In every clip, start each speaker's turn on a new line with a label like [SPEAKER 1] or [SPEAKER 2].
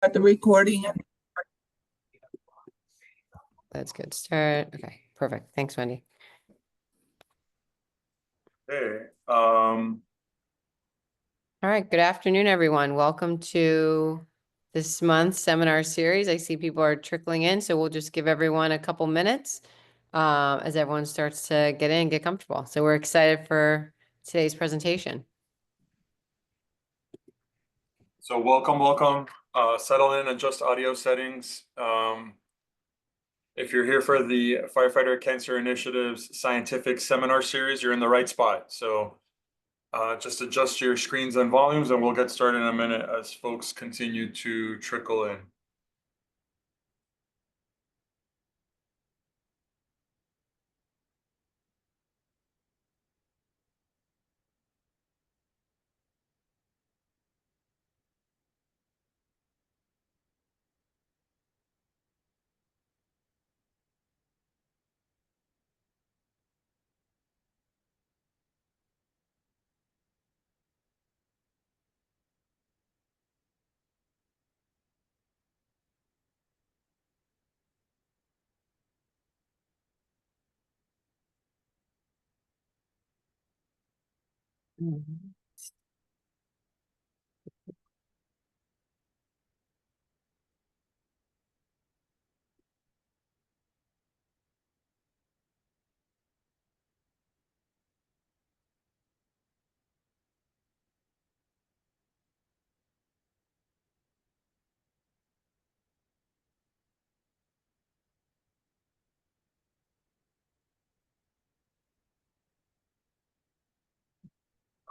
[SPEAKER 1] At the recording.
[SPEAKER 2] That's good. Start. Okay, perfect. Thanks, Wendy.
[SPEAKER 3] Hey,
[SPEAKER 2] All right, good afternoon, everyone. Welcome to this month's seminar series. I see people are trickling in, so we'll just give everyone a couple minutes as everyone starts to get in, get comfortable. So we're excited for today's presentation.
[SPEAKER 3] so welcome. Settle in, adjust audio settings. If you're here for the Firefighter Cancer Initiative's scientific seminar series, you're in the right spot. So just adjust your screens and volumes, and we'll get started in a minute as folks continue to trickle in.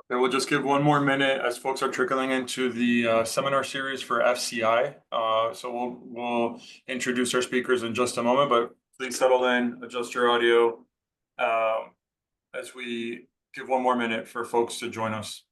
[SPEAKER 3] Okay, we'll just give one more minute as folks are trickling into the seminar series for FCI. So we'll introduce our speakers in just a moment, but please settle in, adjust your audio as we give one more minute for folks to join us.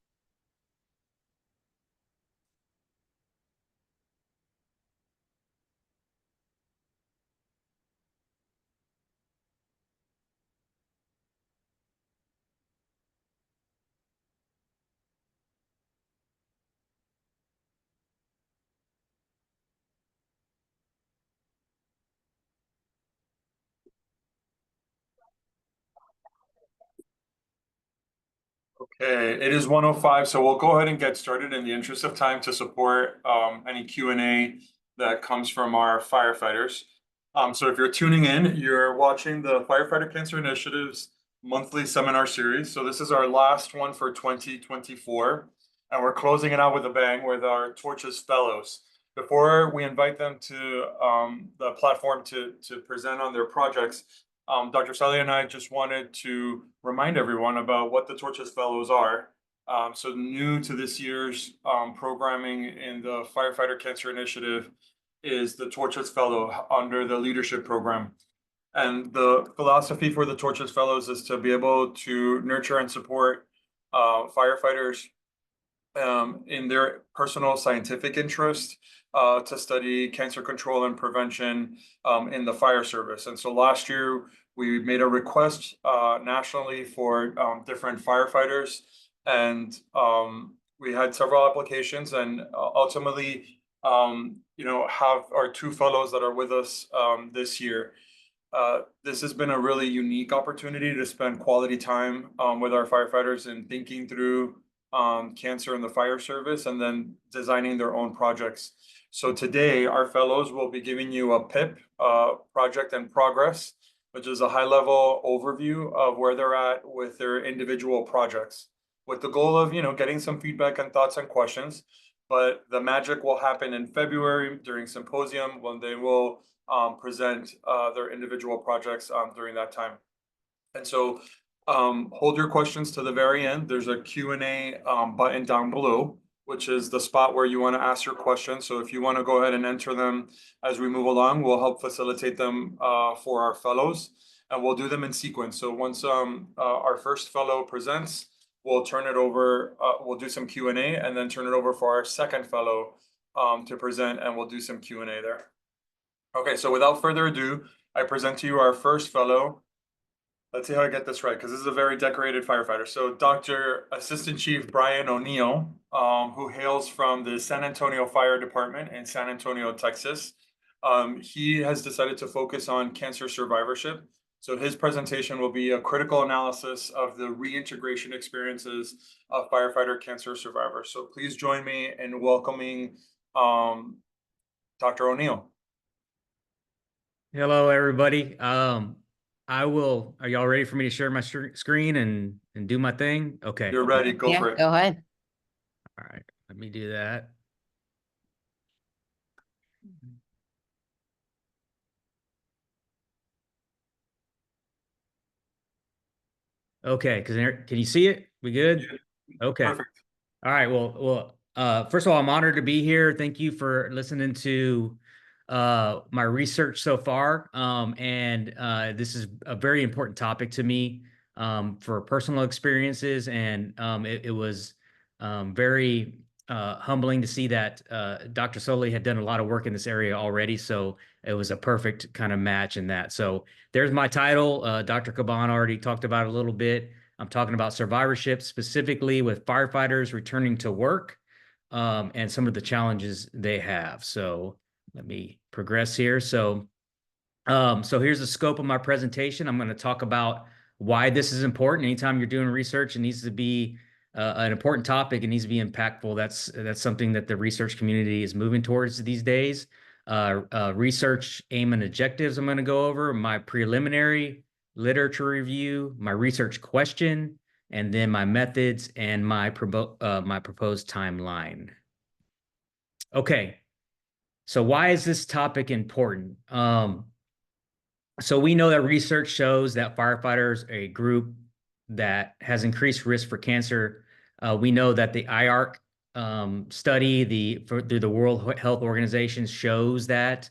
[SPEAKER 3] Okay, it is 1:05, so we'll go ahead and get started in the interest of time to support any Q&A that comes from our firefighters. So if you're tuning in, you're watching the Firefighter Cancer Initiative's monthly seminar series. So this is our last one for 2024, and we're closing it out with a bang with our Torches Fellows. Before we invite them to the platform to present on their projects, Dr. Sally and I just wanted to remind everyone about what the Torches Fellows are. So new to this year's programming in the Firefighter Cancer Initiative is the Torches Fellow under the leadership program. And the philosophy for the Torches Fellows is to be able to nurture and support firefighters in their personal scientific interest to study cancer control and prevention in the fire service. And so last year, we made a request nationally for different firefighters, and we had several applications, and ultimately, have our two fellows that are with us this year. This has been a really unique opportunity to spend quality time with our firefighters and thinking through cancer in the fire service and then designing their own projects. So today, our fellows will be giving you a PIP, project and progress, which is a high-level overview of where they're at with their individual projects, with the goal of, getting some feedback and thoughts and questions. But the magic will happen in February during symposium when they will present their individual projects during that time. And so hold your questions to the very end. There's a Q&A button down below, which is the spot where you want to ask your questions. So if you want to go ahead and enter them as we move along, we'll help facilitate them for our fellows, and we'll do them in sequence. So once our first fellow presents, we'll turn it over, we'll do some Q&A, and then turn it over for our second fellow to present, and we'll do some Q&A there. Okay, so without further ado, I present to you our first fellow, Let's see how I get this right, because this is a very decorated firefighter. So Dr. Assistant Chief Brian O'Neill, who hails from the San Antonio Fire Department in San Antonio, Texas. He has decided to focus on cancer survivorship. So his presentation will be a critical analysis of the reintegration experiences of firefighter cancer survivors. So please join me in welcoming Dr. O'Neill.
[SPEAKER 1] Hello, everybody. Are y'all ready for me to share my screen and do my thing? Okay.
[SPEAKER 3] You're ready, go
[SPEAKER 2] Yeah,
[SPEAKER 3] for it.
[SPEAKER 2] go ahead.
[SPEAKER 1] All right, let me do that. Okay, can you see it? We good? Okay.
[SPEAKER 3] Perfect.
[SPEAKER 1] All right. First of all, I'm honored to be here. Thank you for listening to my research so far. This is a very important topic to me for personal experiences. It was very humbling to see that Dr. Soley had done a lot of work in this area already. So it was a perfect kind of match in that. So there's my title. Dr. Caban already talked about it a little bit. I'm talking about survivorship, specifically with firefighters returning to work and some of the challenges they have. So let me progress here. So here's the scope of my presentation. I'm going to talk about why this is important. Anytime you're doing research, it needs to be an important topic. It needs to be impactful. That's something that the research community is moving towards these days. Research aim and objectives I'm going to go over, my preliminary literature review, my research question, and then my methods and my proposed timeline. Okay, so why is this topic important? So we know that research shows that firefighters are a group that has increased risk for cancer. We know that the IARC study through the World Health Organization shows that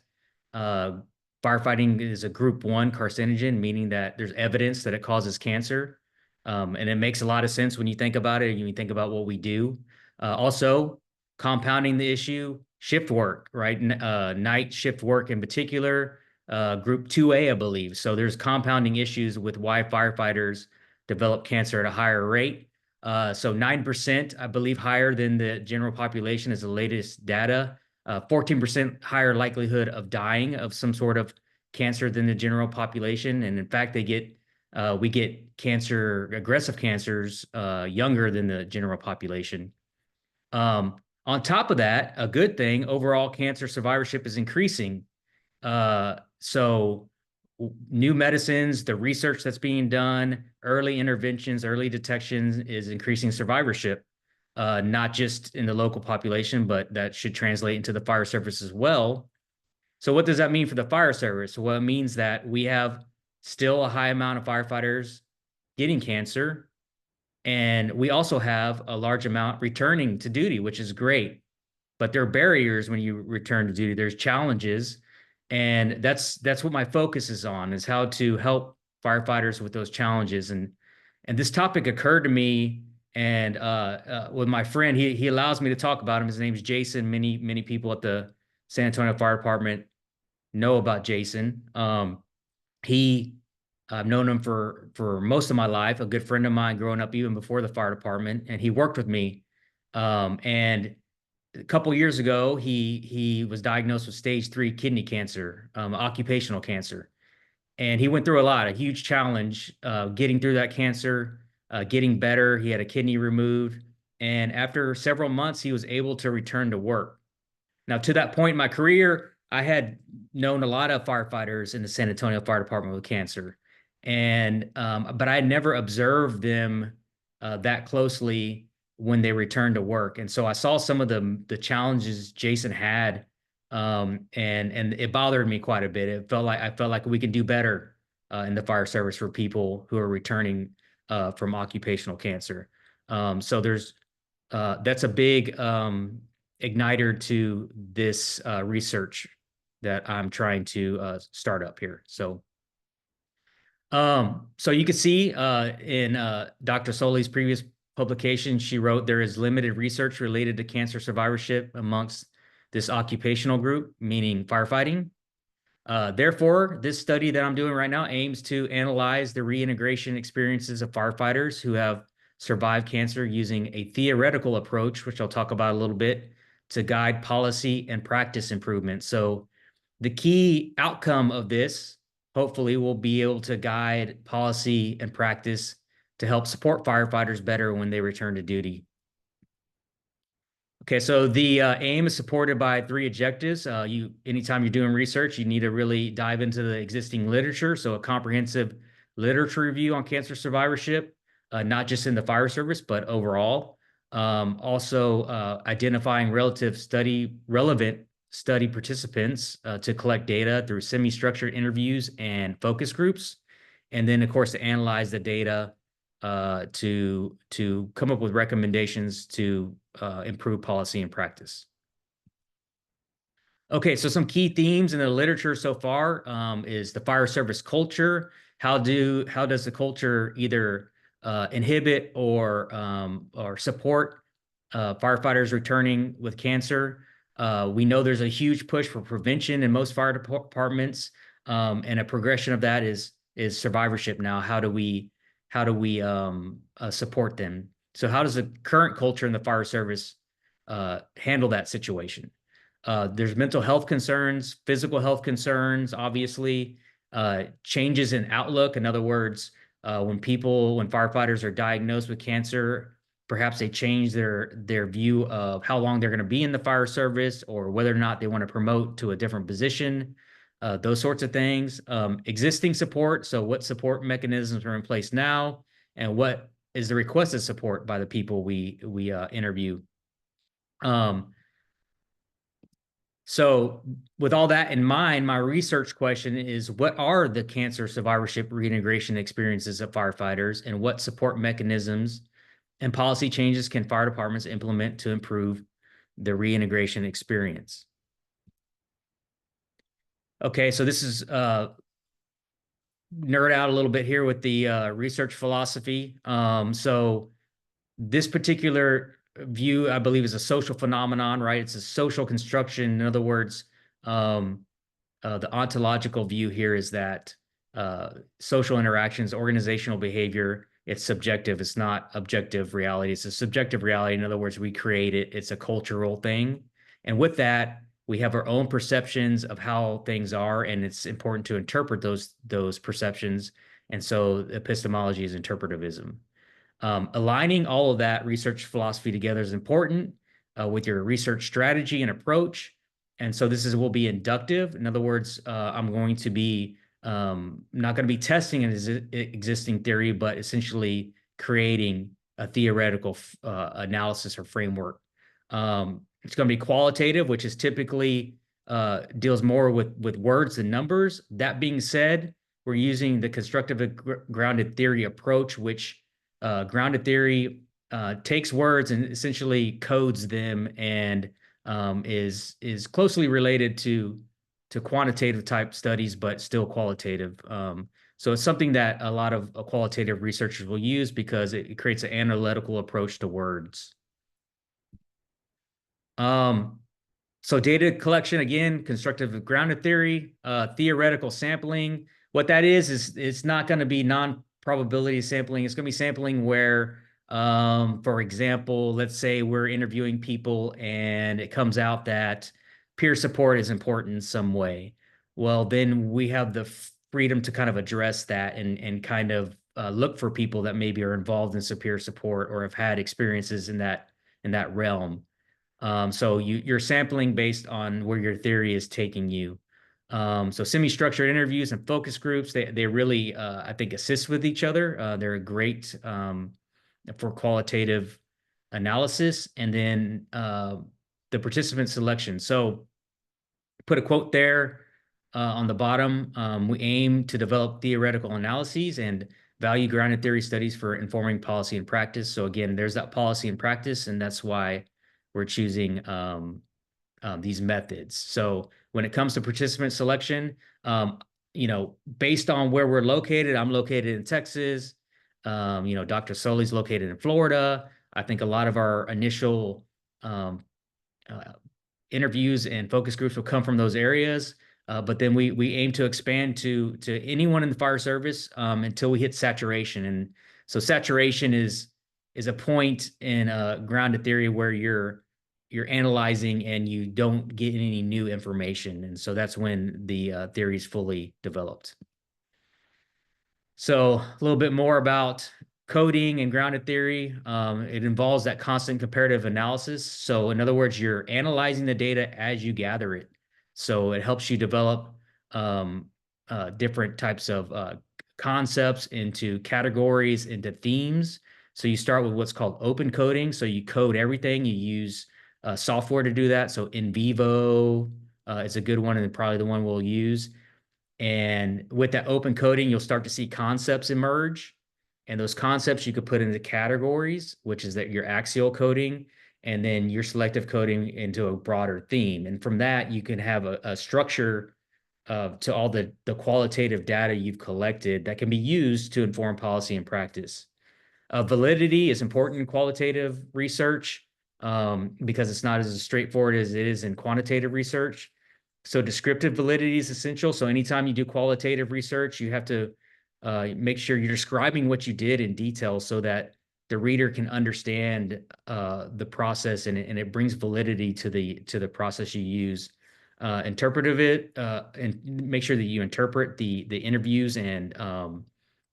[SPEAKER 1] firefighting is a group 1 carcinogen, meaning that there's evidence that it causes cancer. And it makes a lot of sense when you think about it, and you think about what we do. Also, compounding the issue, shift work, right? Night shift work in particular, group 2A, I believe. So there's compounding issues with why firefighters develop cancer at a higher rate. So 9%, I believe, higher than the general population is the latest data. 14% higher likelihood of dying of some sort of cancer than the general population. And in fact, we get aggressive cancers, younger than the general population. On top of that, a good thing, overall cancer survivorship is increasing. So new medicines, the research that's being done, early interventions, early detections is increasing survivorship, not just in the local population, but that should translate into the fire service as well. So what does that mean for the fire service? Well, it means that we have still a high amount of firefighters getting cancer, and we also have a large amount returning to duty, which is great. But there are barriers when you return to duty. There's challenges. And that's what my focus is on, is how to help firefighters with those challenges. And this topic occurred to me, and with my friend, he allows me to talk about him. His name's Jason. Many people at the San Antonio Fire Department know about Jason. I've known him for most of my life, a good friend of mine growing up even before the fire department, and he worked with me. And a couple years ago, he was diagnosed with stage 3 kidney cancer, occupational cancer. And he went through a huge challenge, getting through that cancer, getting better. He had a kidney removed. And after several months, he was able to return to work. Now, to that point in my career, I had known a lot of firefighters in the San Antonio Fire Department with cancer. But I had never observed them that closely when they returned to work. And so I saw some of the challenges Jason had, and it bothered me quite a bit. I felt like we can do better in the fire service for people who are returning from occupational cancer. So that's a big igniter to this research that I'm trying to start up here. So you can see in Dr. Soley's previous publication, she wrote, there is limited research related to cancer survivorship amongst this occupational group, meaning firefighting. Therefore, this study that I'm doing right now aims to analyze the reintegration experiences of firefighters who have survived cancer using a theoretical approach, which I'll talk about a little bit, to guide policy and practice improvement. So the key outcome of this, hopefully, will be able to guide policy and practice to help support firefighters better when they return to duty. Okay, so the aim is supported by 3 objectives. Anytime you're doing research, you need to really dive into the existing literature. So a comprehensive literature review on cancer survivorship, not just in the fire service, but overall. Also, identifying relevant study participants to collect data through semi-structured interviews and focus groups. And then, of course, to analyze the data to come up with recommendations to improve policy and practice. Okay, so some key themes in the literature so far is the fire service culture. How does the culture either inhibit or support firefighters returning with cancer? We know there's a huge push for prevention in most fire departments, and a progression of that is survivorship. Now, how do we support them? So how does the current culture in the fire service handle that situation? There's mental health concerns, physical health concerns, obviously, changes in outlook. In other words, when firefighters are diagnosed with cancer, perhaps they change their view of how long they're going to be in the fire service or whether or not they want to promote to a different position, those sorts of things. Existing support, so what support mechanisms are in place now, and what is the requested support by the people we interview. So with all that in mind, my research question is, what are the cancer survivorship reintegration experiences of firefighters, and what support mechanisms and policy changes can fire departments implement to improve the reintegration experience? Okay, so this is nerd out a little bit here with the research philosophy. So this particular view, I believe, is a social phenomenon, right? It's a social construction. In other words, the ontological view here is that social interactions, organizational behavior, it's subjective. It's not objective reality. It's a subjective reality. In other words, we create it. It's a cultural thing. And with that, we have our own perceptions of how things are, and it's important to interpret those perceptions. And so epistemology is interpretivism. Aligning all of that research philosophy together is important with your research strategy and approach. And so will be inductive. In other words, I'm going to be not going to be testing an existing theory, but essentially creating a theoretical analysis or framework. It's going to be qualitative, which is typically deals more with words than numbers. That being said, we're using the constructive grounded theory approach, which grounded theory takes words and essentially codes them, and is closely related to quantitative type studies, but still qualitative. So it's something that a lot of qualitative researchers will use because it creates an analytical approach to words. So data collection, again, constructive grounded theory, theoretical sampling. What that is it's not going to be non-probability sampling. It's going to be sampling where, for example, let's say we're interviewing people and it comes out that peer support is important in some way. Well, then we have the freedom to kind of address that and kind of look for people that maybe are involved in some peer support or have had experiences in that realm. So you're sampling based on where your theory is taking you. So semi-structured interviews and focus groups, they really, I think, assist with each other. They're great for qualitative analysis. And then the participant selection. So put a quote there on the bottom. We aim to develop theoretical analyses and value-grounded theory studies for informing policy and practice. So again, there's that policy and practice, and that's why we're choosing these methods. So when it comes to participant selection, based on where we're located, I'm located in Texas. Dr. Sully's located in Florida. I think a lot of our initial interviews and focus groups will come from those areas. But then we aim to expand to anyone in the fire service until we hit saturation. And so saturation is a point in grounded theory where you're analyzing and you don't get any new information. And so that's when the theory is fully developed. So a little bit more about coding and grounded theory. It involves that constant comparative analysis. So in other words, you're analyzing the data as you gather it. So it helps you develop different types of concepts into categories, into themes. So you start with what's called open coding. So you code everything. You use software to do that. So In Vivo is a good one and probably the one we'll use. And with that open coding, you'll start to see concepts emerge. And those concepts you could put into categories, which is that your axial coding, and then your selective coding into a broader theme. And from that, you can have a structure to all the qualitative data you've collected that can be used to inform policy and practice. Validity is important in qualitative research because it's not as straightforward as it is in quantitative research. So descriptive validity is essential. So anytime you do qualitative research, you have to make sure you're describing what you did in detail so that the reader can understand the process and it brings validity to the process you use. Interpretive it and make sure that you interpret the interviews and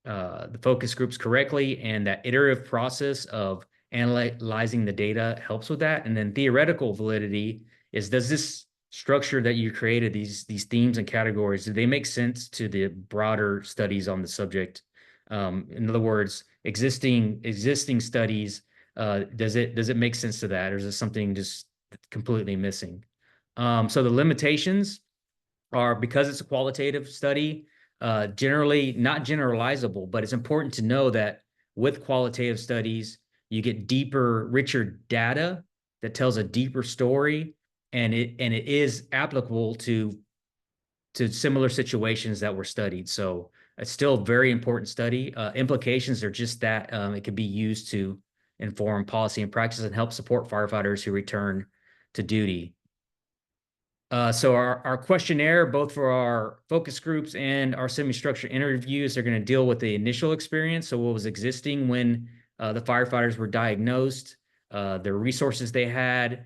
[SPEAKER 1] the focus groups correctly, and that iterative process of analyzing the data helps with that. And then theoretical validity is, does this structure that you created, these themes and categories, do they make sense to the broader studies on the subject? In other words, existing studies, does it make sense to that, or is it something just completely missing? So the limitations are, because it's a qualitative study, generally not generalizable, but it's important to know that with qualitative studies, you get deeper, richer data that tells a deeper story, and it is applicable to similar situations that were studied. So it's still a very important study. Implications are just that it can be used to inform policy and practice and help support firefighters who return to duty. So our questionnaire, both for our focus groups and our semi-structured interviews, are going to deal with the initial experience. So what was existing when the firefighters were diagnosed, the resources they had,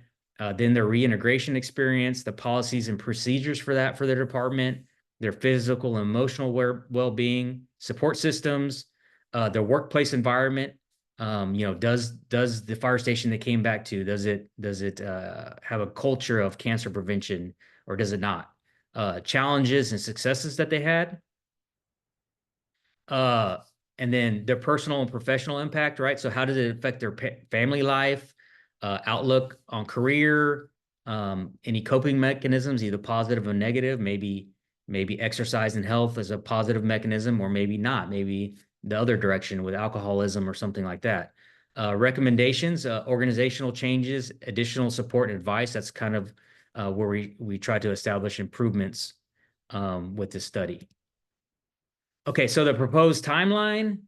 [SPEAKER 1] then their reintegration experience, the policies and procedures for that for their department, their physical and emotional well-being, support systems, their workplace environment. Does the fire station they came back to, does it have a culture of cancer prevention, or does it not? Challenges and successes that they had. And then their personal and professional impact, right? So how did it affect their family life, outlook on career, any coping mechanisms, either positive or negative, maybe exercise and health as a positive mechanism, or maybe not, maybe the other direction with alcoholism or something like that. Recommendations, organizational changes, additional support and advice. That's kind of where we try to establish improvements with this study. Okay, so the proposed timeline.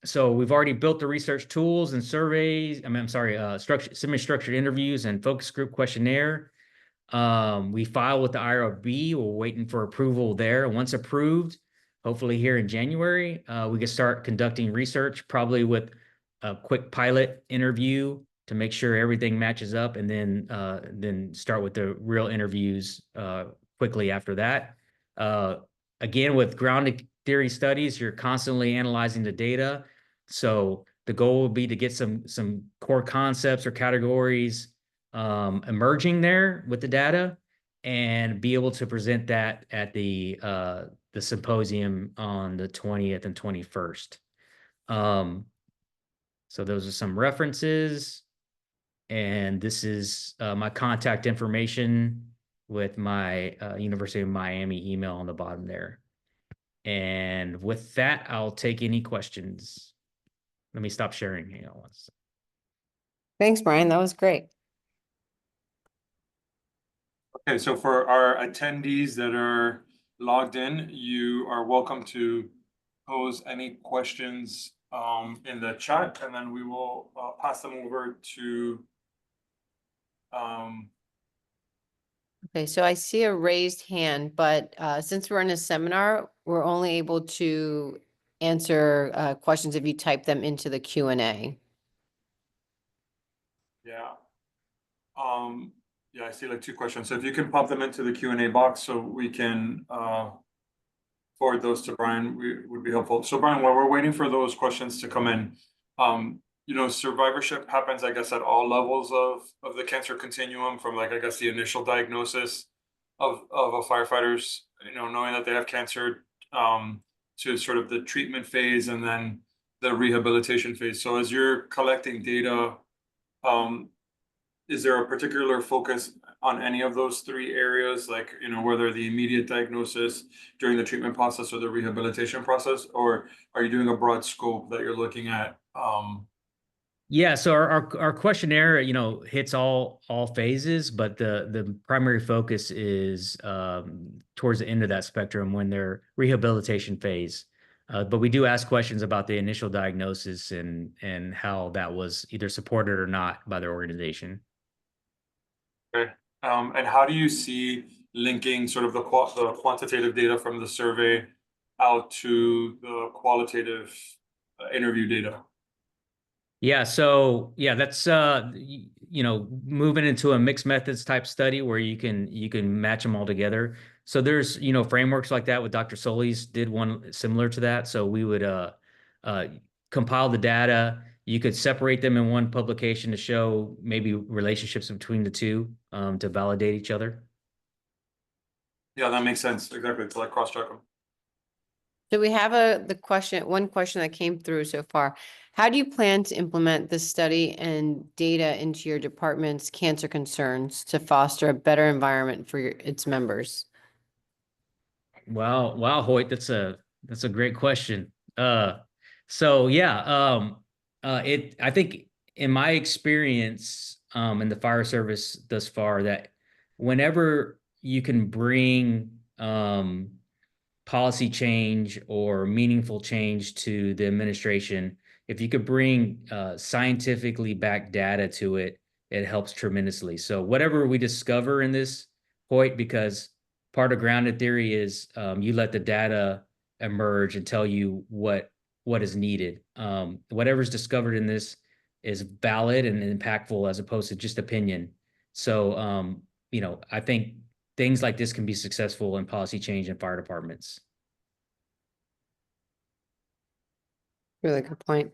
[SPEAKER 1] So we've already built the research tools and surveys. Semi-structured interviews and focus group questionnaire. We file with the IRB. We're waiting for approval there. Once approved, hopefully here in January, we can start conducting research, probably with a quick pilot interview to make sure everything matches up, and then start with the real interviews quickly after that. Again, with grounded theory studies, you're constantly analyzing the data. So the goal would be to get some core concepts or categories emerging there with the data, and be able to present that at the symposium on the 20th and 21st. So those are some references, and this is my contact information with my University of Miami email on the bottom there. And with that, I'll take any questions. Let me stop sharing. Hang on once.
[SPEAKER 2] Thanks, Brian. That was great.
[SPEAKER 3] Okay, so for our attendees that are logged in, you are welcome to pose any questions in the chat, and then we will pass them over to
[SPEAKER 2] Okay, so I see a raised hand, but since we're in a seminar, we're only able to answer questions if you type them into the Q&A.
[SPEAKER 3] Yeah. Yeah, I see like two questions. So if you can pop them into the Q&A box so we can forward those to Brian, would be helpful. So Brian, while we're waiting for those questions to come in, survivorship happens, I guess, at all levels of the cancer continuum, from like, I guess, the initial diagnosis of a firefighter's, knowing that they have cancer, to sort of the treatment phase and then the rehabilitation phase. So as you're collecting data, is there a particular focus on any of those three areas, like, whether the immediate diagnosis during the treatment process or the rehabilitation process, or are you doing a broad scope that you're looking at?
[SPEAKER 1] Yeah, so our questionnaire, hits all phases, but the primary focus is towards the end of that spectrum when they're rehabilitation phase. But we do ask questions about the initial diagnosis and how that was either supported or not by their organization.
[SPEAKER 3] Okay. And how do you see linking sort of the quantitative data from the survey out to the qualitative interview data?
[SPEAKER 1] Yeah, so yeah, that's moving into a mixed methods type study where you can match them all together. So there's frameworks like that with Dr. Solis did one similar to that. So we would compile the data. You could separate them in one publication to show maybe relationships between the two to validate each other.
[SPEAKER 3] Yeah, that makes sense. Exactly. To like cross-check them.
[SPEAKER 2] So we have one question that came through so far. How do you plan to implement this study and data into your department's cancer concerns to foster a better environment for its members?
[SPEAKER 1] Wow, Hoyt, that's a great question. So yeah, I think in my experience in the fire service thus far, that whenever you can bring policy change or meaningful change to the administration, if you could bring scientifically backed data to it, it helps tremendously. So whatever we discover in this, Hoyt, because part of grounded theory is you let the data emerge and tell you what is needed. Whatever's discovered in this is valid and impactful as opposed to just opinion. So I think things like this can be successful in policy change in fire departments.
[SPEAKER 2] Really good point.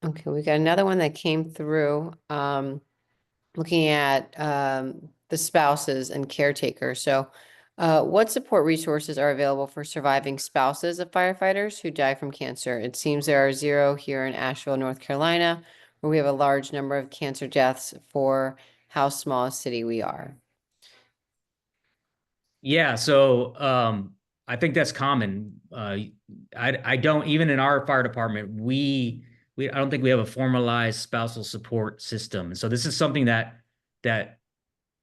[SPEAKER 2] Okay, we got another one that came through, looking at the spouses and caretakers. So what support resources are available for surviving spouses of firefighters who die from cancer? It seems there are 0 here in Asheville, North Carolina, where we have a large number of cancer deaths for how small a city we are.
[SPEAKER 1] Yeah, so I think that's common. I don't, even in our fire department, I don't think we have a formalized spousal support system. So this is something that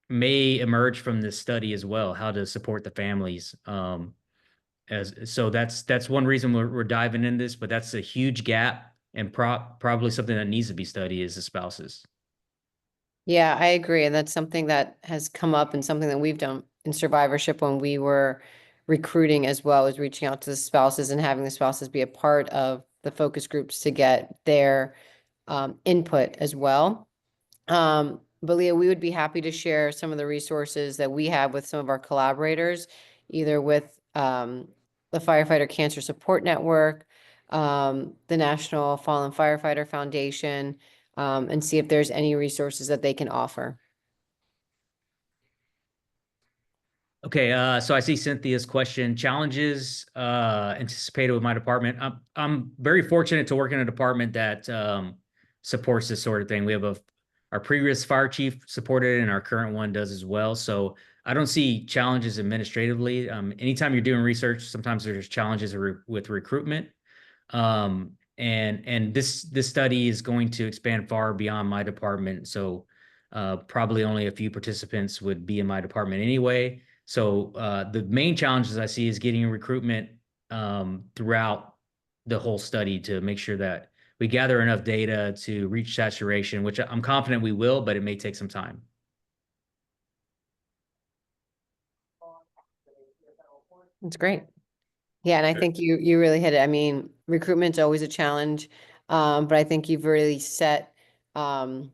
[SPEAKER 1] may emerge from this study as well, how to support the families. So that's one reason we're diving in this, but that's a huge gap and probably something that needs to be studied is the spouses.
[SPEAKER 2] Yeah, I agree. And that's something that has come up and something that we've done in survivorship when we were recruiting as well, as reaching out to the spouses and having the spouses be a part of the focus groups to get their input as well. But Leah, we would be happy to share some of the resources that we have with some of our collaborators, either with the Firefighter Cancer Support Network, the National Fallen Firefighter Foundation, and see if there's any resources that they can offer.
[SPEAKER 1] Okay, so I see Cynthia's question. Challenges anticipated with my department. I'm very fortunate to work in a department that supports this sort of thing. We have our previous fire chief supported it, and our current one does as well. So I don't see challenges administratively. Anytime you're doing research, sometimes there's challenges with recruitment. And this study is going to expand far beyond my department. So probably only a few participants would be in my department anyway. So the main challenges I see is getting recruitment throughout the whole study to make sure that we gather enough data to reach saturation, which I'm confident we will, but it may take some time.
[SPEAKER 2] That's great. Yeah, and I think you really hit it. I mean, recruitment's always a challenge, but I think you've really set the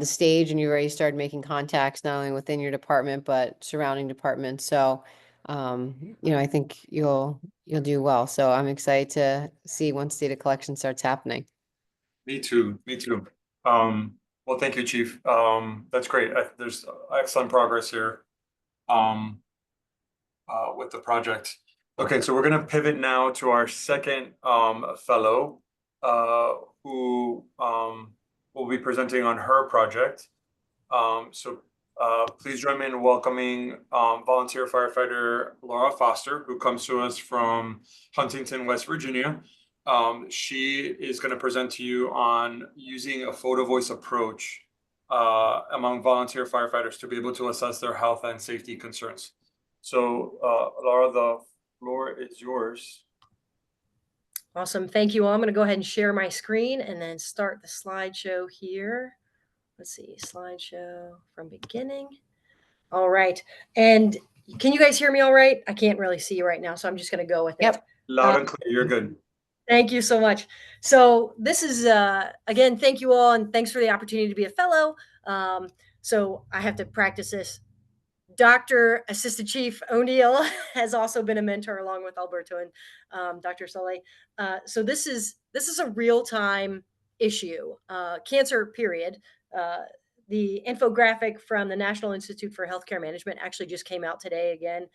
[SPEAKER 2] stage, and you already started making contacts not only within your department but surrounding departments. So, I think you'll do well. So I'm excited to see once data collection starts happening.
[SPEAKER 3] Me too. Me too. Well, thank you, Chief. That's great. There's excellent progress here. With the project. Okay, so we're going to pivot now to our second fellow who will be presenting on her project. Please join me in welcoming volunteer firefighter Lara Foster, who comes to us from Huntington, West Virginia. She is going to present to you on using a photo voice approach among volunteer firefighters to be able to assess their health and safety concerns. So, Lara, the floor is yours.
[SPEAKER 4] Awesome. Thank you all. I'm going to go ahead and share my screen and then start the slideshow here. Let's see, slideshow from beginning. All right. And can you guys hear me all right? I can't really see you right now, so I'm just going to go with it.
[SPEAKER 2] Yep.
[SPEAKER 3] Loud and clear. You're good.
[SPEAKER 4] Thank you so much. So this is, again, thank you all, and thanks for the opportunity to be a fellow. So I have to practice this. Dr. Assistant Chief O'Neill has also been a mentor along with Alberto and Dr. Soleil. So this is a real-time issue, cancer period. The infographic from the National Institute for Healthcare Management actually just came out today again.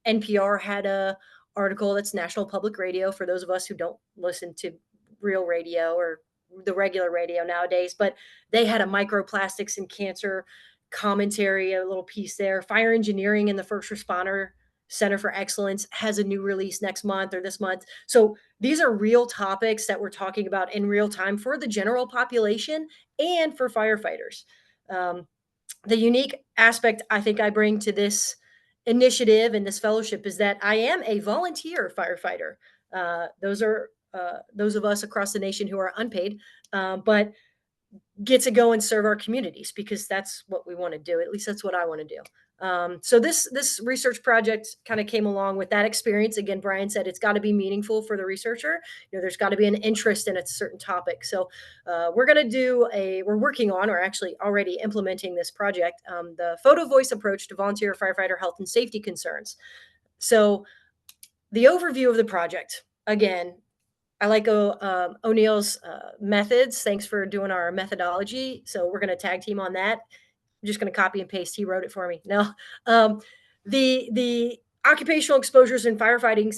[SPEAKER 4] NPR had a article that's National Public Radio for those of us who don't listen to real radio or the regular radio nowadays, but they had a microplastics and cancer commentary, a little piece there. Fire Engineering and the First Responder Center for Excellence has a new release next month or this month. So these are real topics that we're talking about in real time for the general population and for firefighters. The unique aspect I think I bring to this initiative and this fellowship is that I am a volunteer firefighter. Those are those of us across the nation who are unpaid, but get to go and serve our communities because that's what we want to do. At least that's what I want to do. So this research project kind of came along with that experience. Again, Brian said it's got to be meaningful for the researcher. There's got to be an interest in a certain topic. So we're working on, or actually already implementing this project, the photo voice approach to volunteer firefighter health and safety concerns. So the overview of the project, again, I like O'Neill's methods. Thanks for doing our methodology. So we're going to tag team on that. I'm just going to copy and paste. He wrote it for me. No, the occupational exposures in firefighting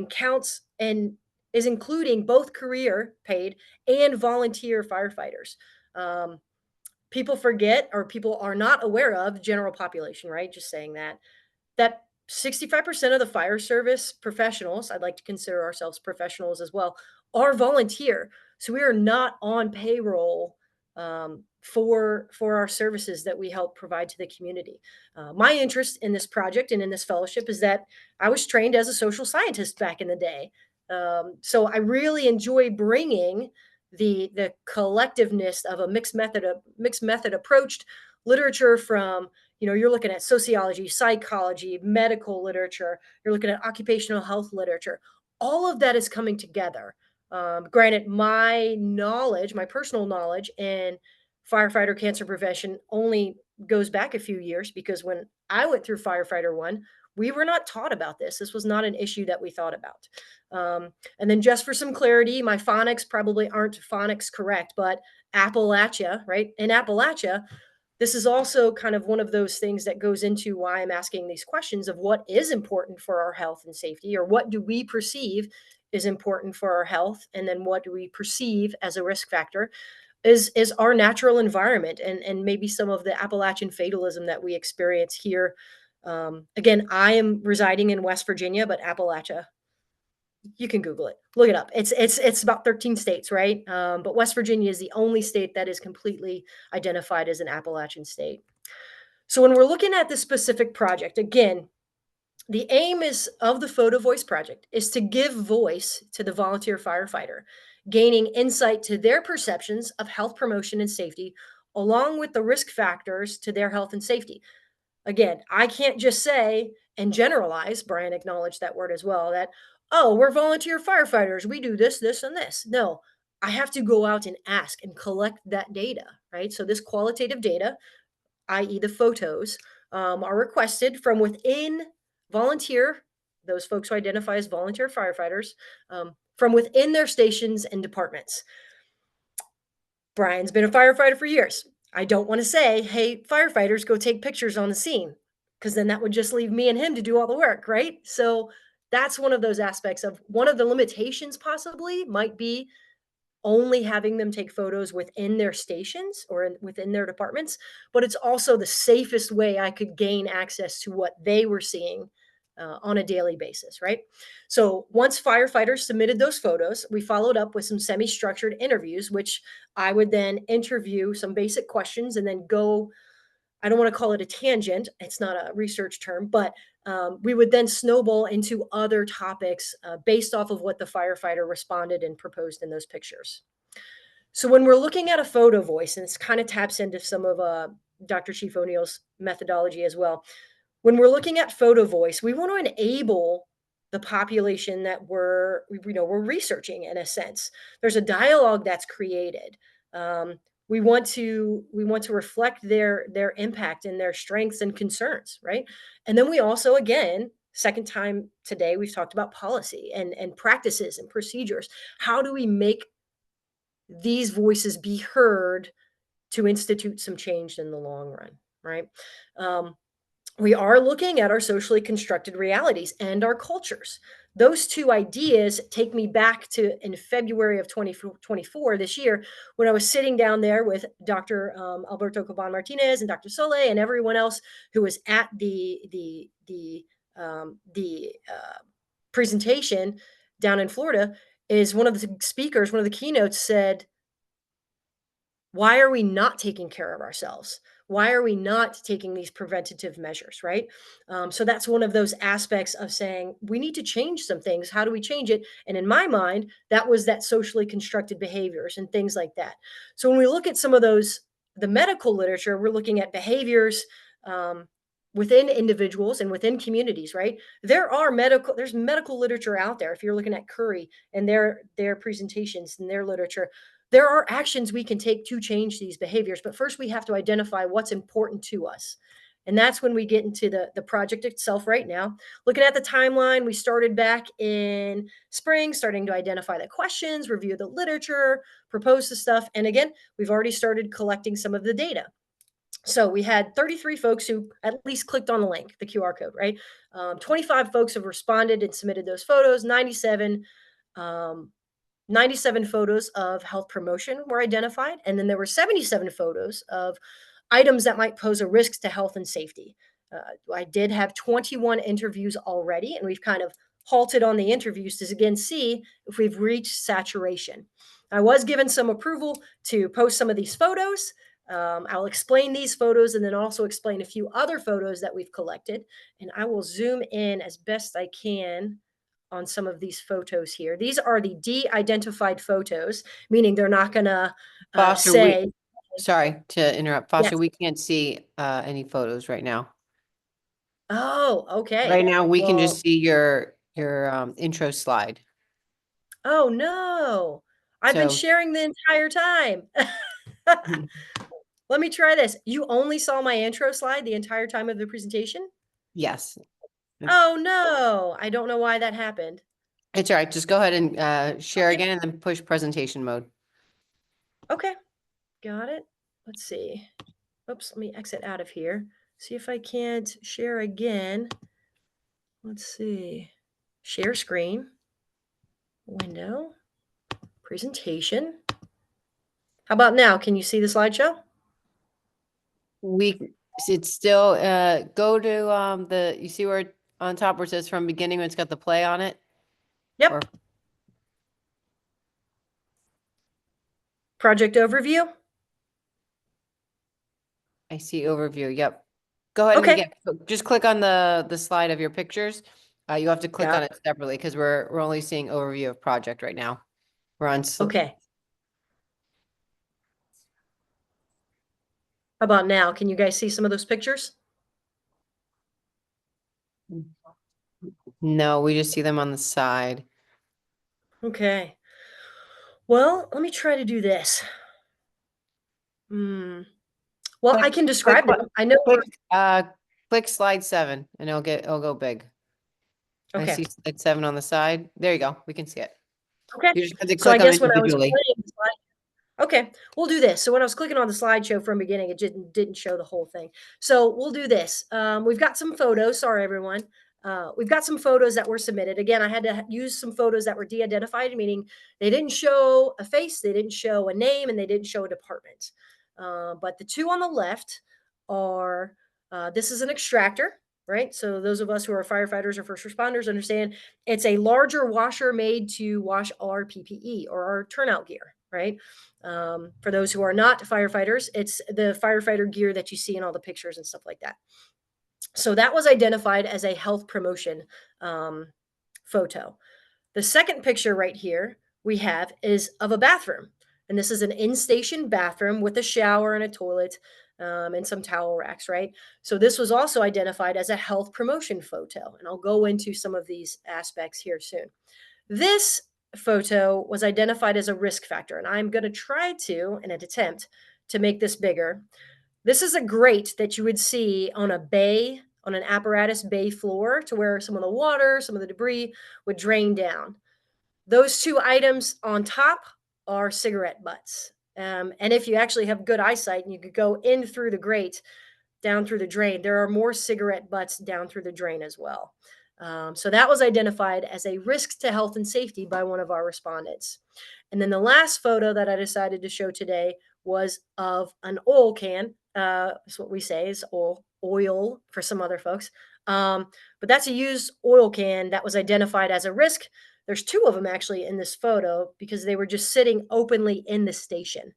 [SPEAKER 4] counts and is including both career paid and volunteer firefighters. People forget, or people are not aware of, general population, right? Just saying that 65% of the fire service professionals, I'd like to consider ourselves professionals as well, are volunteer. So we are not on payroll for our services that we help provide to the community. My interest in this project and in this fellowship is that I was trained as a social scientist back in the day. So I really enjoy bringing the collectiveness of a mixed method approached literature from, you're looking at sociology, psychology, medical literature, you're looking at occupational health literature. All of that is coming together. Granted, my personal knowledge in firefighter cancer prevention only goes back a few years, because when I went through Firefighter 1, we were not taught about this. This was not an issue that we thought about. And then just for some clarity, my phonics probably aren't phonics correct, but Appalachia, right? In Appalachia, this is also kind of one of those things that goes into why I'm asking these questions of what is important for our health and safety, or what do we perceive is important for our health, and then what do we perceive as a risk factor is our natural environment, and maybe some of the Appalachian fatalism that we experience here. Again, I am residing in West Virginia, but Appalachia, you can Google it, look it up. It's about 13 states, right? But West Virginia is the only state that is completely identified as an Appalachian state. So when we're looking at this specific project, again, the aim of the Photo Voice Project is to give voice to the volunteer firefighter, gaining insight to their perceptions of health promotion and safety, along with the risk factors to their health and safety. Again, I can't just say and generalize. Brian acknowledged that word as well, that, oh, we're volunteer firefighters. We do this, this, and this. No, I have to go out and ask and collect that data, right? So this qualitative data, i.e. the photos, are requested from within volunteer, those folks who identify as volunteer firefighters, from within their stations and departments. Brian's been a firefighter for years. I don't want to say, hey, firefighters, go take pictures on the scene, because then that would just leave me and him to do all the work, right? So that's one of those aspects of one of the limitations possibly might be only having them take photos within their stations or within their departments, but it's also the safest way I could gain access to what they were seeing on a daily basis, right? So once firefighters submitted those photos, we followed up with some semi-structured interviews, which I would then interview some basic questions and then go, I don't want to call it a tangent, it's not a research term, but we would then snowball into other topics based off of what the firefighter responded and proposed in those pictures. So when we're looking at a photo voice, and this kind of taps into some of Dr. Chief O'Neill's methodology as well, when we're looking at photo voice, we want to enable the population that we're researching in a sense. There's a dialogue that's created. We want to reflect their impact and their strengths and concerns, right? And then we also, again, second time today, we've talked about policy and practices and procedures. How do we make these voices be heard to institute some change in the long run, right? We are looking at our socially constructed realities and our cultures. Those two ideas take me back to in February of 2024 this year, when I was sitting down there with Dr. Alberto Coban Martinez and Dr. Soleil and everyone else who was at the presentation down in Florida. Is one of the speakers, one of the keynotes said, why are we not taking care of ourselves? Why are we not taking these preventative measures, right? So that's one of those aspects of saying we need to change some things. How do we change it? And in my mind, that was that socially constructed behaviors and things like that. So when we look at some of those, the medical literature, we're looking at behaviors within individuals and within communities, right? There's medical literature out there. If you're looking at Curry and their presentations and their literature, there are actions we can take to change these behaviors. But first we have to identify what's important to us. And that's when we get into the project itself right now. Looking at the timeline, we started back in spring, starting to identify the questions, review the literature, propose the stuff. And again, we've already started collecting some of the data. So we had 33 folks who at least clicked on the link, the QR code, right? 25 folks have responded and submitted those photos. 97 photos of health promotion were identified. And then there were 77 photos of items that might pose a risk to health and safety. I did have 21 interviews already, and we've kind of halted on the interviews to again see if we've reached saturation. I was given some approval to post some of these photos. I'll explain these photos and then also explain a few other photos that we've collected. And I will zoom in as best I can on some of these photos here. These are the de-identified photos, meaning they're not going to
[SPEAKER 2] Foster,
[SPEAKER 4] say.
[SPEAKER 2] sorry to interrupt. Foster,
[SPEAKER 4] Yes.
[SPEAKER 2] we can't see any photos right now.
[SPEAKER 4] Oh, okay.
[SPEAKER 2] Right now, we can
[SPEAKER 4] Well,
[SPEAKER 2] just see your intro slide.
[SPEAKER 4] oh no, I've been
[SPEAKER 2] So
[SPEAKER 4] sharing the entire time. Let me try this. You only saw my intro slide the entire time of the presentation?
[SPEAKER 2] yes,
[SPEAKER 4] Oh no, I don't know why that happened.
[SPEAKER 2] it's all right. Just go ahead and share
[SPEAKER 4] Okay.
[SPEAKER 2] again and then push presentation mode.
[SPEAKER 4] Okay, got it. Let's see. Oops, let me exit out of here. See if I can't share again. Let's see. Share screen. Window. Presentation. How about now? Can you see the slideshow?
[SPEAKER 2] It's still go to you see where on top where it says from beginning when it's got the play on it?
[SPEAKER 4] Yep.
[SPEAKER 2] Or
[SPEAKER 4] Project overview.
[SPEAKER 2] I see overview. Yep. Go ahead
[SPEAKER 4] Okay.
[SPEAKER 2] and just click on the slide of your pictures. You have to click
[SPEAKER 4] Got
[SPEAKER 2] on it separately because we're only seeing overview of project right now. We're on
[SPEAKER 4] Okay. How about now? Can you guys see some of those pictures?
[SPEAKER 2] No, we just see them on the side.
[SPEAKER 4] Okay. Well, let me try to do this. Well, I can describe them. I know.
[SPEAKER 2] Click slide 7 and it'll go big. I
[SPEAKER 4] Okay.
[SPEAKER 2] see slide 7 on the side. There you go. We can see it.
[SPEAKER 4] Okay.
[SPEAKER 2] You just have to
[SPEAKER 4] So I
[SPEAKER 2] click on
[SPEAKER 4] guess when I was
[SPEAKER 2] individually.
[SPEAKER 4] playing the slide, okay, we'll do this. So when I was clicking on the slideshow from beginning, it didn't show the whole thing. So we'll do this. We've got some photos. Sorry, everyone. We've got some photos that were submitted. Again, I had to use some photos that were de-identified, meaning they didn't show a face, they didn't show a name, and they didn't show a department. But the two on the left are, this is an extractor, right? So those of us who are firefighters or first responders understand it's a larger washer made to wash our PPE or our turnout gear, right? For those who are not firefighters, it's the firefighter gear that you see in all the pictures and stuff like that. So that was identified as a health promotion photo. The second picture right here we have is of a bathroom. And this is an in-station bathroom with a shower and a toilet and some towel racks, right? So this was also identified as a health promotion photo. And I'll go into some of these aspects here soon. This photo was identified as a risk factor. And I'm going to try to, in an attempt to make this bigger. This is a grate that you would see on a bay, on an apparatus bay floor, to where some of the water, some of the debris would drain down. Those two items on top are cigarette butts. And if you actually have good eyesight and you could go in through the grate, down through the drain, there are more cigarette butts down through the drain as well. So that was identified as a risk to health and safety by one of our respondents. And then the last photo that I decided to show today was of an oil can. That's what we say is oil for some other folks. But that's a used oil can that was identified as a risk. There's two of them actually in this photo because they were just sitting openly in the station.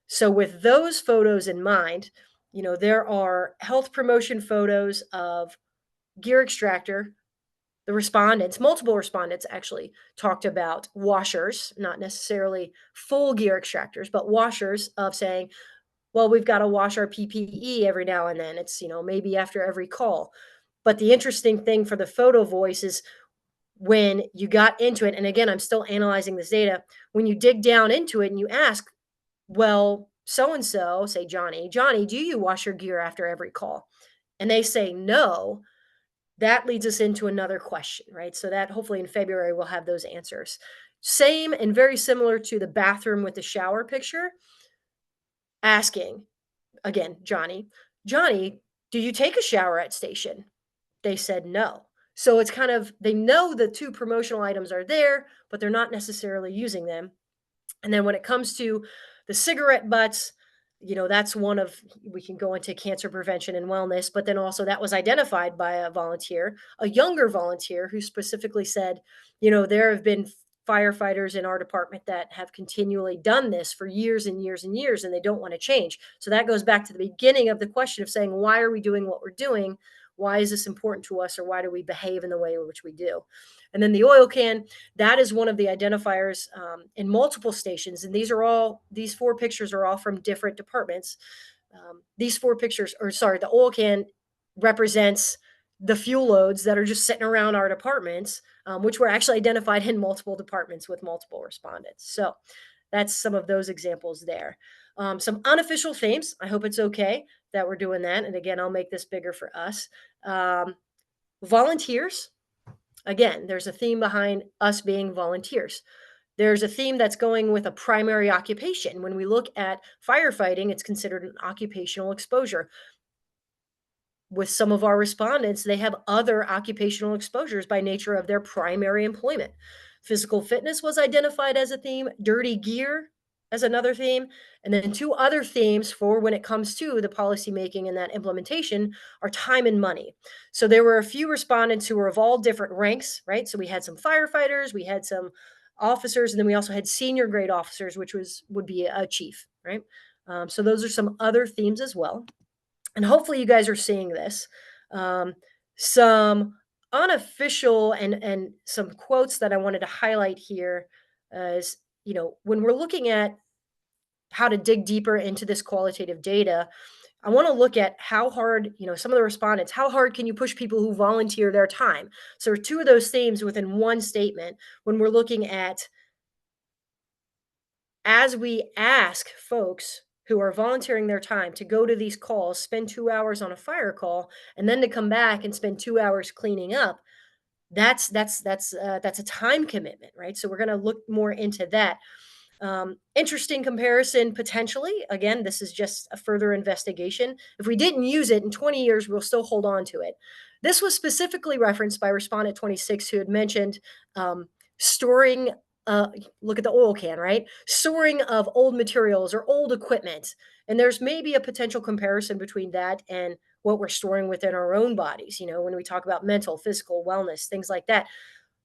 [SPEAKER 4] So with those photos in mind, there are health promotion photos of gear extractor. The respondents, multiple respondents actually talked about washers, not necessarily full gear extractors, but washers of saying, well, we've got to wash our PPE every now and then. It's, maybe after every call. But the interesting thing for the photo voice is when you got into it, and again, I'm still analyzing this data, when you dig down into it and you ask, well, so-and-so, say Johnny, do you wash your gear after every call? And they say no. That leads us into another question, right? So that hopefully in February, we'll have those answers. Same and very similar to the bathroom with the shower picture, asking, again, Johnny, do you take a shower at station? They said no. So it's kind of, they know the two promotional items are there, but they're not necessarily using them. And then when it comes to the cigarette butts, that's one of, we can go into cancer prevention and wellness, but then also that was identified by a volunteer, a younger volunteer who specifically said, there have been firefighters in our department that have continually done this for years and years and years, and they don't want to change. So that goes back to the beginning of the question of saying, why are we doing what we're doing? Why is this important to us? Or why do we behave in the way in which we do? And then the oil can, that is one of the identifiers in multiple stations. And these four pictures are all from different departments. These four pictures, the oil can represents the fuel loads that are just sitting around our departments, which were actually identified in multiple departments with multiple respondents. So that's some of those examples there. Some unofficial themes. I hope it's okay that we're doing that. And again, I'll make this bigger for us. Volunteers. Again, there's a theme behind us being volunteers. There's a theme that's going with a primary occupation. When we look at firefighting, it's considered an occupational exposure. With some of our respondents, they have other occupational exposures by nature of their primary employment. Physical fitness was identified as a theme, dirty gear as another theme, and then two other themes for when it comes to the policymaking and that implementation are time and money. So there were a few respondents who were of all different ranks, right? So we had some firefighters, we had some officers, and then we also had senior grade officers, which would be a chief, right? So those are some other themes as well. And hopefully you guys are seeing this. Some unofficial and some quotes that I wanted to highlight here is, when we're looking at how to dig deeper into this qualitative data, I want to look at how hard, some of the respondents, how hard can you push people who volunteer their time? So two of those themes within one statement when we're looking at, as we ask folks who are volunteering their time to go to these calls, spend 2 hours on a fire call, and then to come back and spend 2 hours cleaning up, that's a time commitment, right? So we're going to look more into that. Interesting comparison potentially. Again, this is just a further investigation. If we didn't use it in 20 years, we'll still hold on to it. This was specifically referenced by respondent 26, who had mentioned storing, look at the oil can, right? Storing of old materials or old equipment. And there's maybe a potential comparison between that and what we're storing within our own bodies, when we talk about mental, physical wellness, things like that,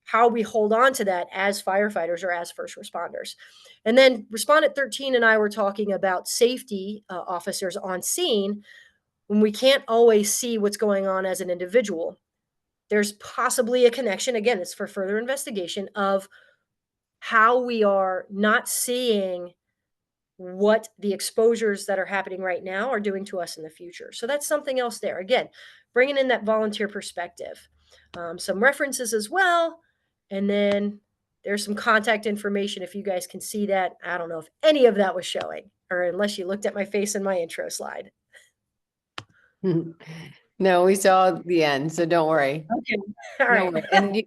[SPEAKER 4] how we hold on to that as firefighters or as first responders. And then respondent 13 and I were talking about safety officers on scene when we can't always see what's going on as an individual. There's possibly a connection, again, it's for further investigation, of how we are not seeing what the exposures that are happening right now are doing to us in the future. So that's something else there. Again, bringing in that volunteer perspective. Some references as well. And then there's some contact information if you guys can see that. I don't know if any of that was showing, or unless you looked at my face in my intro slide.
[SPEAKER 2] No, we saw the end, so don't worry.
[SPEAKER 4] Okay. All
[SPEAKER 2] No
[SPEAKER 4] right.
[SPEAKER 2] worry. And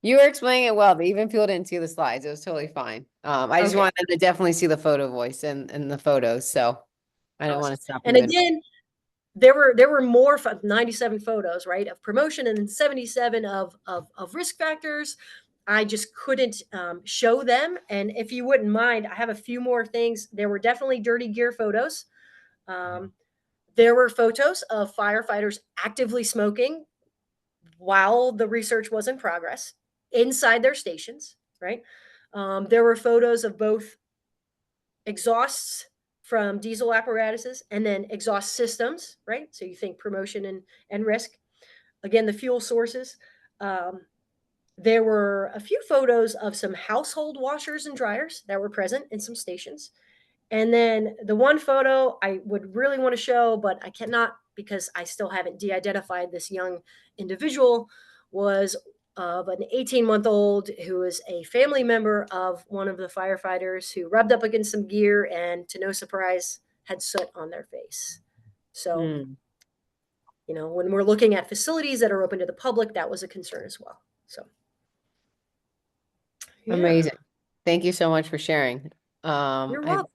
[SPEAKER 2] you were explaining it well, but even people didn't see the slides. It was totally fine. I just
[SPEAKER 4] Okay.
[SPEAKER 2] wanted them to definitely see the photo voice and the photos. So I don't want to stop
[SPEAKER 4] And
[SPEAKER 2] you.
[SPEAKER 4] again, there were more 97 photos, right, of promotion, and then 77 of risk factors. I just couldn't show them. And if you wouldn't mind, I have a few more things. There were definitely dirty gear photos. There were photos of firefighters actively smoking while the research was in progress inside their stations, right? There were photos of both exhausts from diesel apparatuses and then exhaust systems, right? So you think promotion and risk. Again, the fuel sources. There were a few photos of some household washers and dryers that were present in some stations. And then the one photo I would really want to show, but I cannot because I still haven't de-identified this young individual, was of an 18-month-old who is a family member of one of the firefighters who rubbed up against some gear and, to no surprise, had soot on their face. So, when we're looking at facilities that are open to the public, that was a concern as well. So, yeah.
[SPEAKER 2] Amazing. Thank you so much for sharing.
[SPEAKER 4] You're welcome.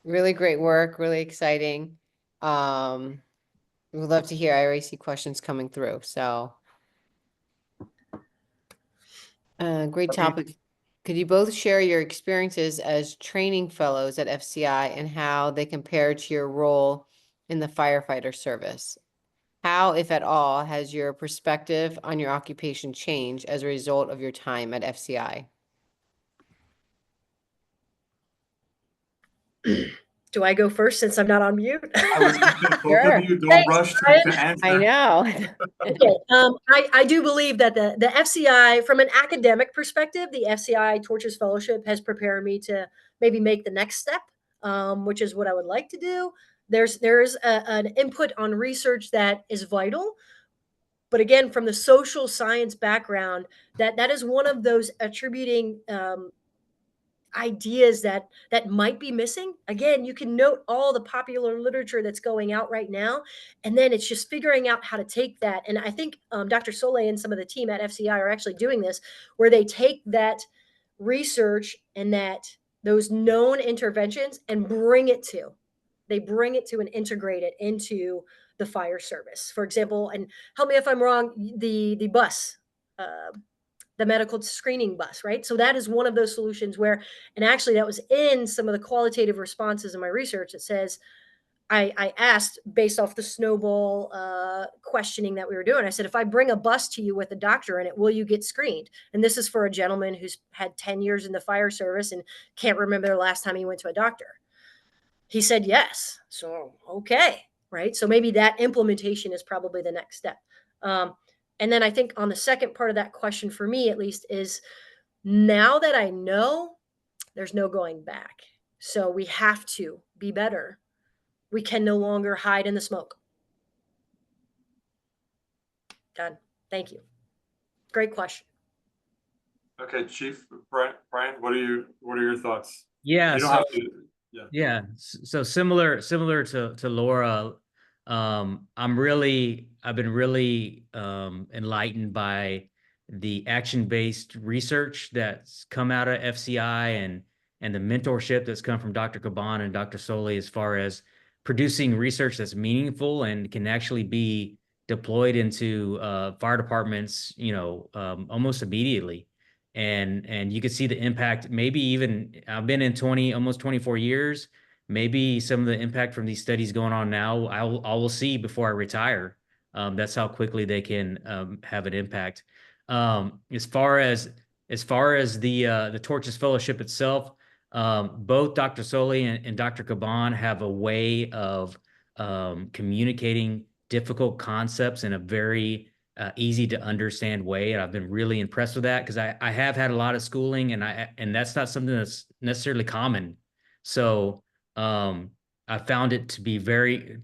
[SPEAKER 2] Really great work, really exciting. We'd love to hear. I already see questions coming through. So great topic. Could you both share your experiences as training fellows at FCI and how they compare to your role in the firefighter service? How, if at all, has your perspective on your occupation changed as a result of your time at FCI?
[SPEAKER 4] Do I go first since I'm not on mute?
[SPEAKER 3] I was going to say, both
[SPEAKER 2] Sure.
[SPEAKER 3] of you don't
[SPEAKER 4] Thanks,
[SPEAKER 3] rush to
[SPEAKER 4] Brian.
[SPEAKER 3] answer.
[SPEAKER 2] I know.
[SPEAKER 4] Okay. I do believe that the FCI, from an academic perspective, the FCI Torches Fellowship has prepared me to maybe make the next step, which is what I would like to do. There is an input on research that is vital. But again, from the social science background, that is one of those attributing ideas that might be missing. Again, you can note all the popular literature that's going out right now, and then it's just figuring out how to take that. And I think Dr. Soleil and some of the team at FCI are actually doing this, where they take that research and those known interventions and bring it to and integrate it into the fire service. For example, and help me if I'm wrong, the bus, the medical screening bus, right? So that is one of those solutions where, and actually that was in some of the qualitative responses in my research. It says, I asked, based off the snowball questioning that we were doing, I said, if I bring a bus to you with a doctor in it, will you get screened? And this is for a gentleman who's had 10 years in the fire service and can't remember the last time he went to a doctor. He said yes. So, okay, right? So maybe that implementation is probably the next step. And then I think on the second part of that question, for me at least, is now that I know, there's no going back. So we have to be better We can no longer hide in the smoke. Done. Thank you. Great question.
[SPEAKER 3] Okay, Chief Brian, what are your thoughts?
[SPEAKER 1] Yeah.
[SPEAKER 3] You don't
[SPEAKER 1] So
[SPEAKER 3] have to. Yeah.
[SPEAKER 1] yeah. So similar to Laura, I've been really enlightened by the action-based research that's come out of FCI and the mentorship that's come from Dr. Caban and Dr. Soli as far as producing research that's meaningful and can actually be deployed into fire departments, almost immediately. And you could see the impact. Maybe even I've been in almost 24 years. Maybe some of the impact from these studies going on now, I will see before I retire. That's how quickly they can have an impact. As far as the Torches Fellowship itself, both Dr. Soli and Dr. Caban have a way of communicating difficult concepts in a very easy to understand way. And I've been really impressed with that because I have had a lot of schooling and that's not something that's necessarily common. So I found it to be very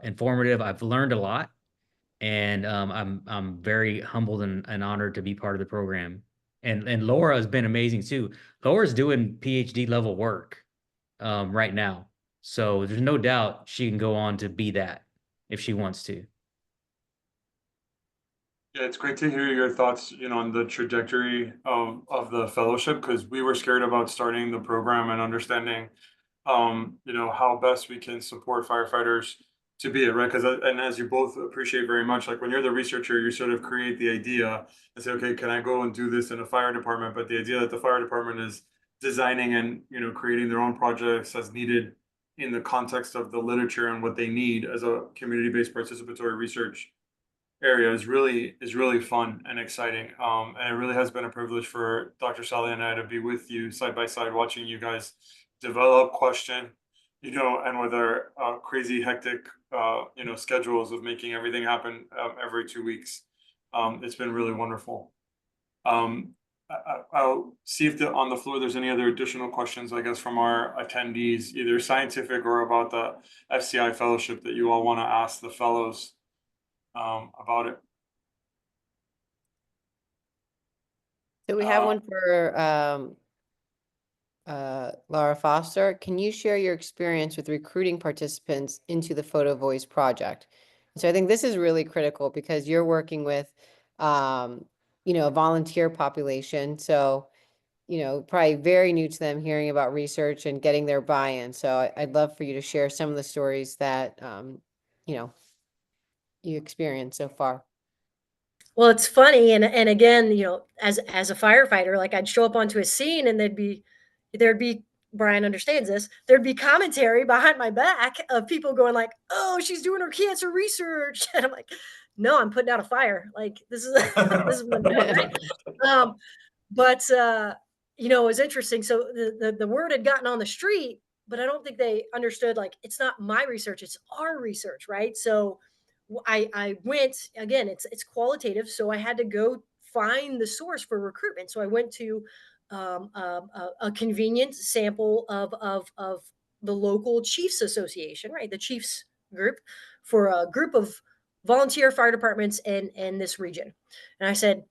[SPEAKER 1] informative. I've learned a lot, and I'm very humbled and honored to be part of the program. And Laura has been amazing too. Laura's doing PhD level work right now, so there's no doubt she can go on to be that if she wants to.
[SPEAKER 3] Yeah, it's great to hear your thoughts, on the trajectory of the fellowship, because we were scared about starting the program and understanding, how best we can support firefighters to be it, right? Because, and as you both appreciate very much, like when you're the researcher, you sort of create the idea and say, okay, can I go and do this in a fire department? But the idea that the fire department is designing and, creating their own projects as needed in the context of the literature and what they need as a community-based participatory research area is really fun and exciting. And it really has been a privilege for Dr. Sally and I to be with you side by side, watching you guys develop, question, and with our crazy hectic, schedules of making everything happen every 2 weeks. It's been really wonderful. I'll see if on the floor there's any other additional questions, I guess, from our attendees, either scientific or about the FCI fellowship that you all want to ask the fellows about it.
[SPEAKER 2] So we have one for Lara Foster. Can you share your experience with recruiting participants into the Photo Voice project? So I think this is really critical because you're working with, a volunteer population. So, probably very new to them hearing about research and getting their buy-in. So I'd love for you to share some of the stories that, you experienced so far.
[SPEAKER 4] Well, it's funny, and again, as a firefighter, like I'd show up onto a scene, and there'd be Brian understands this. There'd be commentary behind my back of people going like, "Oh, she's doing her cancer research," and I'm like, "No, I'm putting out a fire. Like this is this is what I'm doing." Right? But it was interesting. So the word had gotten on the street, but I don't think they understood like it's not my research, it's our research, right? So I went again. It's qualitative, so I had to go find the source for recruitment. So I went to a convenient sample of the local Chiefs Association, right? The Chiefs group for a group of volunteer fire departments in this region, and I said,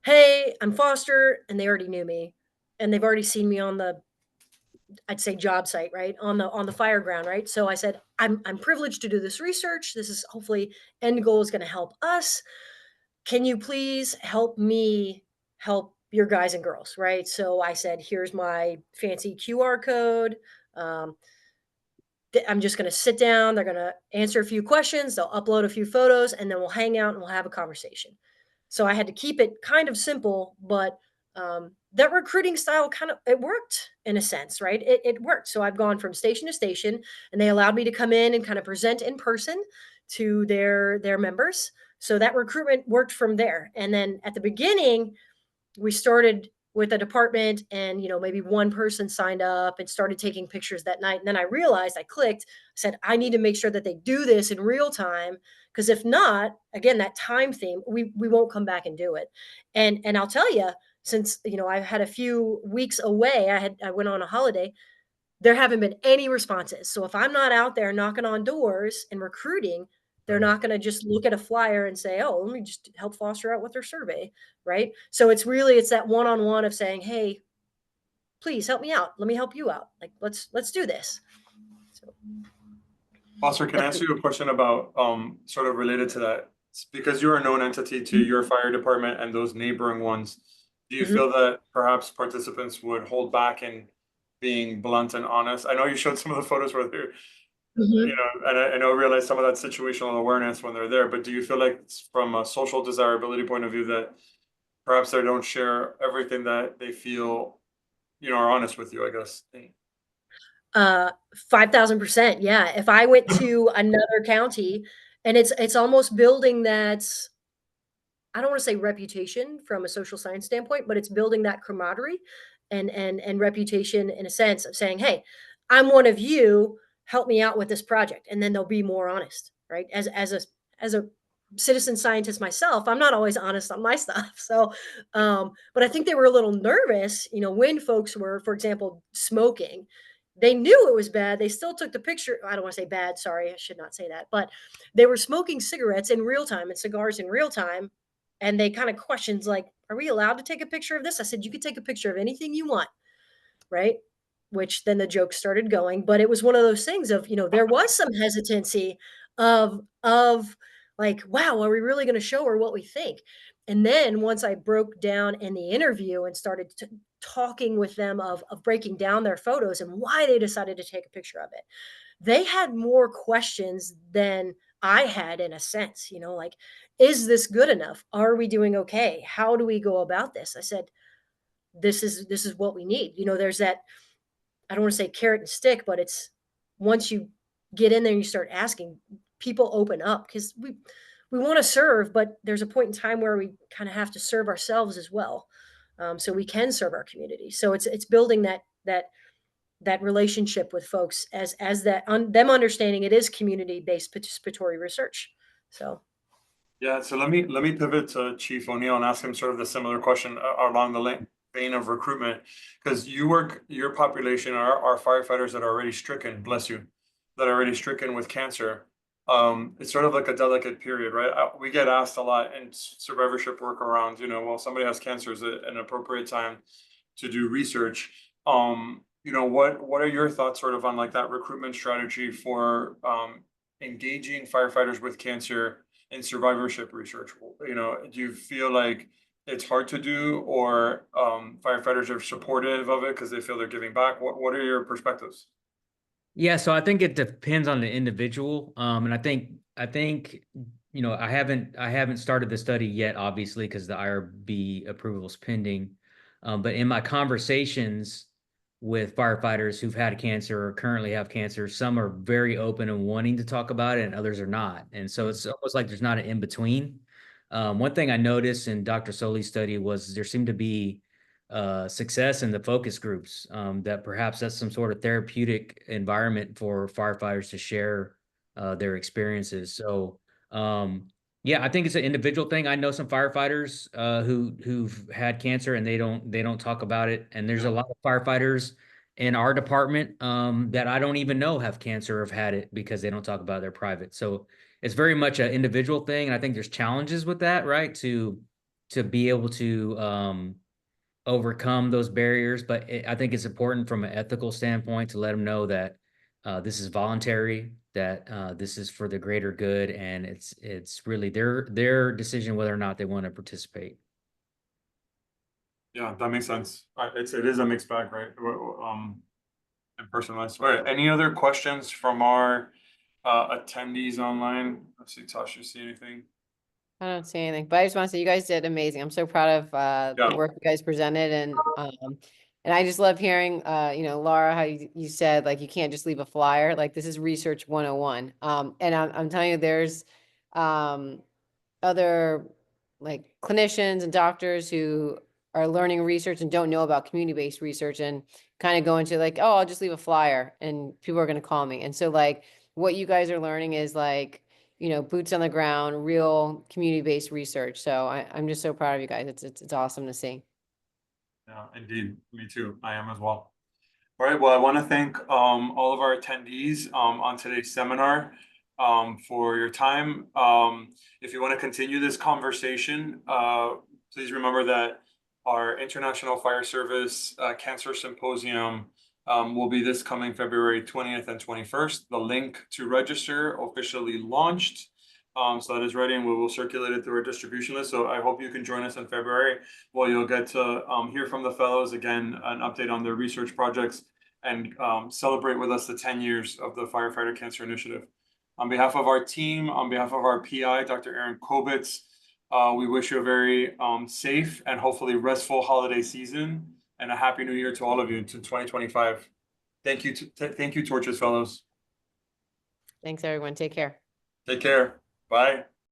[SPEAKER 4] "Hey, I'm Foster," and they already knew me, and they've already seen me on the, I'd say, job site, right? On the fire ground, right? So I said, I'm privileged to do this research. This is hopefully end goal is going to help us. Can you please help me help your guys and girls, right? So I said, here's my fancy QR code. Um, I'm just going to sit down. They're going to answer a few questions. They'll upload a few photos, and then we'll hang out and we'll have a conversation. So I had to keep it kind of simple, but that recruiting style it worked in a sense, right? It worked. So I've gone from station to station, and they allowed me to come in and kind of present in person to their members. So that recruitment worked from there. And then at the beginning, we started with a department, and maybe one person signed up and started taking pictures that night, and then I realized, I clicked, said I need to make sure that they do this in real time, because if not, again, that time theme, we won't come back and do it. And I'll tell you, since I've had a few weeks away, I went on a holiday, there haven't been any responses. So if I'm not out there knocking on doors and recruiting, they're not going to just look at a flyer and say, oh, let me just help foster out with their survey. Right. So it's that one-on-one of saying, hey, please help me out. Let me help you out. Like, let's do this. So,
[SPEAKER 3] Foster, can I ask you a question about sort of related to that? Because you're a known entity to your fire department and those neighboring ones. Do you feel that perhaps participants would hold back in being blunt and honest? I know you showed some of the photos where they're, you know, and I know realize some of that situational awareness when they're there, but do you feel like from a social desirability point of view that perhaps they don't share everything that they feel, you know, are honest with you, I guess?
[SPEAKER 4] 5,000%. Yeah. If I went to another county, and it's almost building that, I don't want to say reputation from a social science standpoint, but it's building that camaraderie and reputation in a sense of saying, hey, I'm one of you, help me out with this project. And then they'll be more honest, right? As a citizen scientist myself, I'm not always honest on my stuff. So but I think they were a little nervous, you know, when folks were, for example, smoking. They knew it was bad. They still took the picture. I don't want to say bad, sorry, I should not say that, but they were smoking cigarettes in real time and cigars in real time, and they kind of questions like, are we allowed to take a picture of this? I said, you could take a picture of anything you want. Right. Which then the joke started going, but it was one of those things of, you know, there was some hesitancy of like, wow, are we really going to show her what we think? And then once I broke down in the interview and started talking with them of breaking down their photos and why they decided to take a picture of it, they had more questions than I had, in a sense, you know, like, is this good enough? Are we doing okay? How do we go about this? I said, this is what we need. You know, there's that, I don't want to say carrot and stick, but it's once you get in there and you start asking, people open up because we want to serve, but there's a point in time where we kind of have to serve ourselves as well, so we can serve our community. So it's building that relationship with folks as them understanding it is community based participatory research. So
[SPEAKER 3] Yeah, so let me pivot to Chief O'Neill and ask him sort of the similar question along the vein of recruitment, because your population are firefighters that are already stricken, bless you, that are already stricken with cancer. It's sort of like a delicate period, right? We get asked a lot in survivorship work around, you know, well, somebody has cancer, is it an appropriate time to do research? You know, what are your thoughts sort of on like that recruitment strategy for engaging firefighters with cancer in survivorship research? You know, do you feel like it's hard to do, or firefighters are supportive of it because they feel they're giving back? What are your perspectives?
[SPEAKER 1] Yeah, so I think it depends on the individual. And I think, you know, I haven't started the study yet, obviously, because the IRB approval is pending. But in my conversations with firefighters who've had cancer or currently have cancer, some are very open and wanting to talk about it, and others are not. And so it's almost like there's not an in between. One thing I noticed in Dr. Soli's study was there seemed to be success in the focus groups, that perhaps that's some sort of therapeutic environment for firefighters to share their experiences. So yeah, I think it's an individual thing. I know some firefighters who've had cancer and they don't talk about it. And there's a lot of firefighters in our department that I don't even know have cancer or have had it because they don't talk about their private. So it's very much an individual thing. And I think there's challenges with that, right? To be able to overcome those barriers. But I think it's important from an ethical standpoint to let them know that this is voluntary, that this is for the greater good, and it's really their decision whether or not they want to participate.
[SPEAKER 3] Yeah, that makes sense. It is a mixed bag, right? And personalized. All right. Any other questions from our attendees online? Let's see, Tasha, you see anything?
[SPEAKER 2] I don't see anything, but I just want to say you guys did amazing. I'm so proud of the work you guys presented, and I just love hearing you know, Lara, how you said like you can't just leave a flyer. Like this is research 101. And I'm telling you, there's other like clinicians and doctors who are learning research and don't know about community-based research and kind of go into like, oh, I'll just leave a flyer and people are going to call me. And so like what you guys are learning is like, you know, boots on the ground, real community-based research. So I'm just so proud of you guys. It's awesome to see.
[SPEAKER 3] Yeah, indeed. Me too. I am as well. All right, well, I want to thank all of our attendees on today's seminar for your time. If you want to continue this conversation, please remember that our International Fire Service Cancer Symposium will be this coming February 20th and 21st. The link to register officially launched. So that is ready, and we will circulate it through our distribution list. So I hope you can join us in February. Well, you'll get to hear from the fellows again, an update on their research projects, and celebrate with us the 10 years of the Firefighter Cancer Initiative. On behalf of our team, on behalf of our PI, Dr. Aaron Kobitz, we wish you a very safe and hopefully restful holiday season, and a happy new year to all of you to 2025. Thank you, thank you, Torches fellows.
[SPEAKER 2] Thanks, everyone. Take care.
[SPEAKER 3] Take care. Bye.